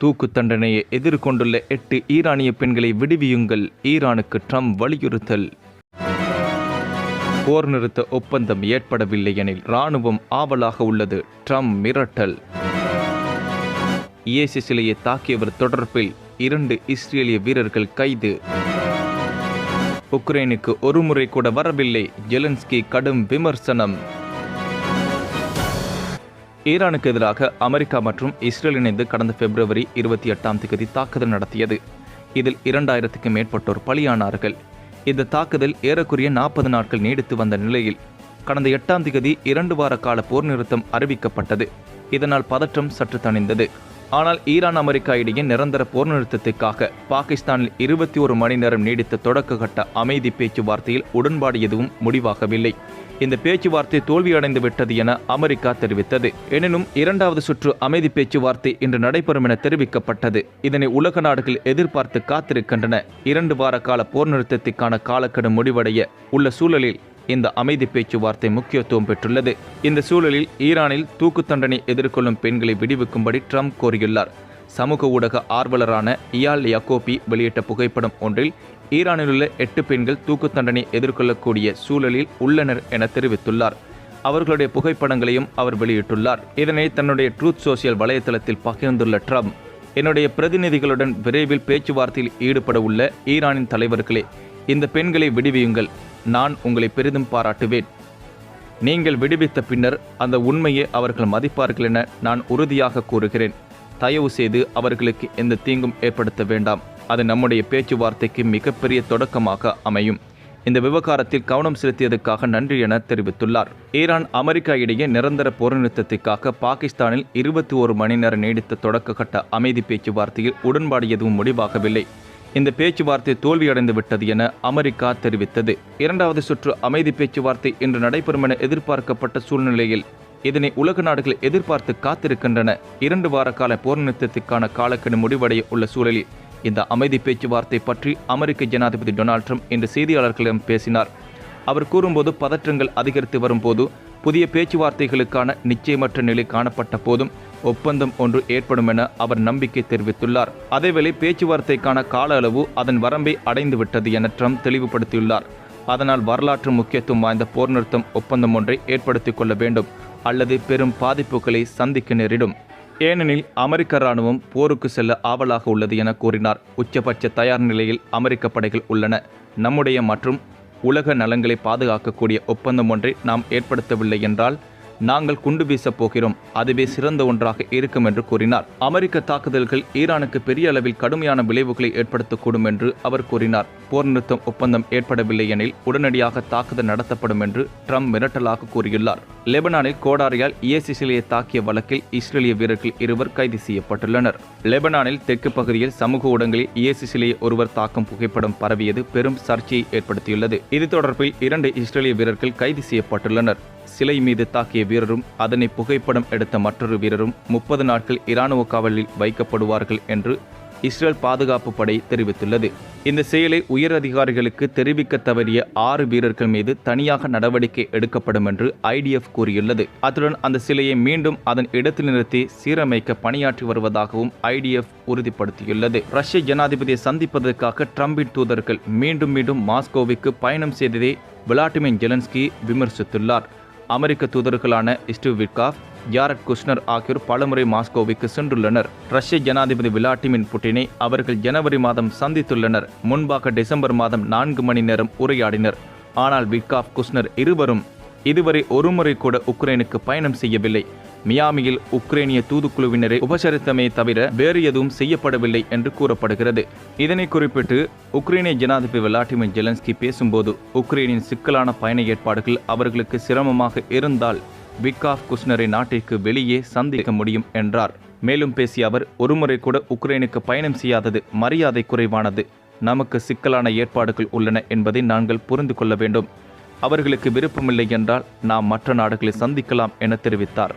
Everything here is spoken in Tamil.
தூக்கு தண்டனையை எதிர்கொண்டுள்ள 8 ஈரானிய பெண்களை விடுவியுங்கள், ஈரானுக்கு ட்ரம்ப் வலியுறுத்தல். போர் நிறுத்த ஒப்பந்தம் ஏற்படவில்லை எனில் இராணுவம் ஆவலாக உள்ளது, ட்ரம்ப் மிரட்டல். இயேசு சிலையை தாக்கியவர் தொடர்பில் 2 இஸ்ரேலிய வீரர்கள் கைது. உக்ரைனுக்கு ஒருமுறை கூட வரவில்லை, ஜெலன்ஸ்கி கடும் விமர்சனம். ஈரானுக்கு எதிராக அமெரிக்கா மற்றும் இஸ்ரேல் இணைந்து கடந்த பிப்ரவரி 28 தாக்குதல் நடத்தியது. இதில் 2000க்கும் மேற்பட்டோர் பலியானார்கள். இந்த தாக்குதல் ஏறக்குறைய 40 நாட்கள் நீடித்து வந்த நிலையில் கடந்த 8 2 வார கால போர் நிறுத்தம் அறிவிக்கப்பட்டது. இதனால் பதற்றம் சற்று தணிந்தது. ஆனால் ஈரான் அமெரிக்கா இடையே நிரந்தர போர் நிறுத்தத்துக்காக பாகிஸ்தானில் 21 மணி நேரம் நீடித்த தொடக்க கட்ட அமைதி பேச்சுவார்த்தையில் உடன்பாடு எதுவும் முடிவாகவில்லை. இந்த பேச்சுவார்த்தை தோல்வியடைந்து விட்டது என அமெரிக்கா தெரிவித்தது. எனினும் 2வது சுற்று அமைதி பேச்சுவார்த்தை இன்று நடைபெறும் என தெரிவிக்கப்பட்டது. இதனை உலக நாடுகள் எதிர்பார்த்து காத்திருக்கின்றன. 2 வார கால போர் நிறுத்தத்திற்கான காலக்கெடு முடிவடைய உள்ள சூழலில் இந்த அமைதி பேச்சுவார்த்தை முக்கியத்துவம் பெற்றுள்ளது. இந்த சூழலில் ஈரானில் தூக்கு தண்டனை எதிர்கொள்ளும் பெண்களை விடுவிக்கும்படி ட்ரம்ப் கோரியுள்ளார். சமூக ஊடக ஆர்வலரான இயால் யாக்கோபி வெளியிட்ட புகைப்படம் ஒன்றில் ஈரானிலுள்ள 8 பெண்கள் தூக்கு தண்டனை எதிர்கொள்ளக்கூடிய சூழலில் உள்ளனர் என தெரிவித்துள்ளார். அவர்களுடைய புகைப்படங்களையும் அவர் வெளியிட்டுள்ளார். இதனை தன்னுடைய ட்ரூத் சோசியல் வலைதளத்தில் பகிர்ந்துள்ள ட்ரம்ப், என்னுடைய பிரதிநிதிகளுடன் விரைவில் பேச்சுவார்த்தையில் ஈடுபட உள்ள ஈரானின் தலைவர்களே, இந்த பெண்களை விடுவியுங்கள், நான் உங்களை பெரிதும் பாராட்டுவேன். நீங்கள் விடுவித்த பின்னர் அந்த உண்மையை அவர்கள் மதிப்பார்கள் என நான் உறுதியாக கூறுகிறேன். தயவு செய்து அவர்களுக்கு எந்த தீங்கும் ஏற்படுத்த வேண்டாம். அது நம்முடைய பேச்சுவார்த்தைக்கு மிகப்பெரிய தொடக்கமாக அமையும். இந்த விவகாரத்தில் கவனம் செலுத்தியதற்காக நன்றி என தெரிவித்துள்ளார். ஈரான் அமெரிக்கா இடையே நிரந்தர போர் நிறுத்தத்திற்காக பாகிஸ்தானில் 21 மணி நேரம் நீடித்த தொடக்க கட்ட அமைதி பேச்சுவார்த்தையில் உடன்பாடு எதுவும் முடிவாகவில்லை. இந்த பேச்சுவார்த்தை தோல்வியடைந்து விட்டது என அமெரிக்கா தெரிவித்தது. 2வது சுற்று அமைதி பேச்சுவார்த்தை இன்று நடைபெறும் என எதிர்பார்க்கப்பட்ட சூழ்நிலையில் இதனை உலக நாடுகள் எதிர்பார்த்து காத்திருக்கின்றன. 2 வார கால போர் நிறுத்தத்திற்கான காலக்கெடு முடிவடைய உள்ள சூழலில் இந்த அமைதி பேச்சுவார்த்தை பற்றி அமெரிக்க ஜனாதிபதி டொனால்ட் ட்ரம்ப் இன்று செய்தியாளர்களிடம் பேசினார். அவர் கூறும்போது, பதற்றங்கள் அதிகரித்து வரும்போது புதிய பேச்சுவார்த்தைகளுக்கான நிச்சயமற்ற நிலை காணப்பட்ட போதும் ஒப்பந்தம் ஒன்று ஏற்படும் என அவர் நம்பிக்கை தெரிவித்துள்ளார். அதேவேளை பேச்சுவார்த்தைக்கான கால அளவு அதன் வரம்பை அடைந்து விட்டது என ட்ரம்ப் தெளிவுபடுத்தியுள்ளார். அதனால் வரலாற்று முக்கியத்துவம் வாய்ந்த போர் நிறுத்தம் ஒப்பந்தம் ஒன்றை ஏற்படுத்திக் கொள்ள வேண்டும் அல்லது பெரும் பாதிப்புகளை சந்திக்க நேரிடும். ஏனெனில் அமெரிக்க இராணுவம் போருக்கு செல்ல ஆவலாக உள்ளது என கூறினார். உச்சபட்ச தயார் நிலையில் அமெரிக்க படைகள் உள்ளன. நம்முடைய மற்றும் உலக நலன்களை பாதுகாக்கக்கூடிய ஒப்பந்தம் ஒன்றை நாம் ஏற்படுத்தவில்லை என்றால் நாங்கள் குண்டு வீசப் போகிறோம். அதுவே சிறந்த ஒன்றாக இருக்கும் என்று கூறினார். அமெரிக்க தாக்குதல்கள் ஈரானுக்கு பெரிய அளவில் கடுமையான விளைவுகளை ஏற்படுத்தக்கூடும் என்று அவர் கூறினார். போர் நிறுத்தம் ஒப்பந்தம் ஏற்படவில்லை எனில் உடனடியாக தாக்குதல் நடத்தப்படும் என்று ட்ரம்ப் மிரட்டலாக கூறியுள்ளார். லெபனானில் கோடாரியால் இயேசு சிலையை தாக்கிய வழக்கில் இஸ்ரேலிய வீரர்கள் 2 கைது செய்யப்பட்டுள்ளனர். லெபனானில் தெற்கு பகுதியில் சமூக ஊடகங்களில் இயேசு சிலையை ஒருவர் தாக்கும் புகைப்படம் பரவியது பெரும் சர்ச்சையை ஏற்படுத்தியுள்ளது. இது தொடர்பில் 2 இஸ்ரேலிய வீரர்கள் கைது செய்யப்பட்டுள்ளனர். சிலை மீது தாக்கிய வீரரும் அதனை புகைப்படம் எடுத்த மற்றொரு வீரரும் 30 நாட்கள் இராணுவ காவலில் வைக்கப்படுவார்கள் என்று இஸ்ரேல் பாதுகாப்பு படை தெரிவித்துள்ளது. இந்த செயலை உயர் அதிகாரிகளுக்கு தெரிவிக்க தவறிய 6 வீரர்கள் மீது தனியாக நடவடிக்கை எடுக்கப்படும் என்று IDF கூறியுள்ளது. அத்துடன் அந்த சிலையை மீண்டும் அதன் இடத்தில் நிறுத்தி சீரமைக்க பணியாற்றி வருவதாகவும் IDF உறுதிப்படுத்தியுள்ளது. ரஷ்ய ஜனாதிபதியை சந்திப்பதற்காக ட்ரம்பின் தூதர்கள் மீண்டும் மாஸ்கோவுக்கு பயணம் செய்ததை விளாடிமிர் ஜெலன்ஸ்கி விமர்சித்துள்ளார். அமெரிக்க தூதர்களான ஸ்டீவ் விட்காஃப், ஜாரட் குஷ்னர் ஆகியோர் பலமுறை மாஸ்கோவுக்கு சென்றுள்ளனர். ரஷ்ய ஜனாதிபதி விளாடிமிர் புட்டினை அவர்கள் ஜனவரி மாதம் சந்தித்துள்ளனர். முன்பாக டிசம்பர் மாதம் 4 மணி நேரம் உரையாடினர். ஆனால் விட்காஃப், குஷ்னர் இருவரும் இதுவரை ஒருமுறை கூட உக்ரைனுக்கு பயணம் செய்யவில்லை. மியாமியில் உக்ரைனிய தூதுக்குழுவினரை உபசரித்தமே தவிர வேறு எதுவும் செய்யப்படவில்லை என்று கூறப்படுகிறது. இதனை குறிப்பிட்டு உக்ரைனிய ஜனாதிபதி விளாடிமிர் ஜெலன்ஸ்கி பேசும்போது, உக்ரைனின் சிக்கலான பயண ஏற்பாடுகள் அவர்களுக்கு சிரமமாக இருந்தால் விட்காஃப், குஷ்னரை நாட்டிற்கு வெளியே சந்திக்க முடியும் என்றார். மேலும் பேசிய அவர், ஒருமுறை கூட உக்ரைனுக்கு பயணம் செய்யாதது மரியாதை குறைவானது. நமக்கு சிக்கலான ஏற்பாடுகள் உள்ளன என்பதை நாங்கள் புரிந்து கொள்ள வேண்டும். அவர்களுக்கு விருப்பமில்லை என்றால் நாம் மற்ற நாடுகளை சந்திக்கலாம் என தெரிவித்தார்.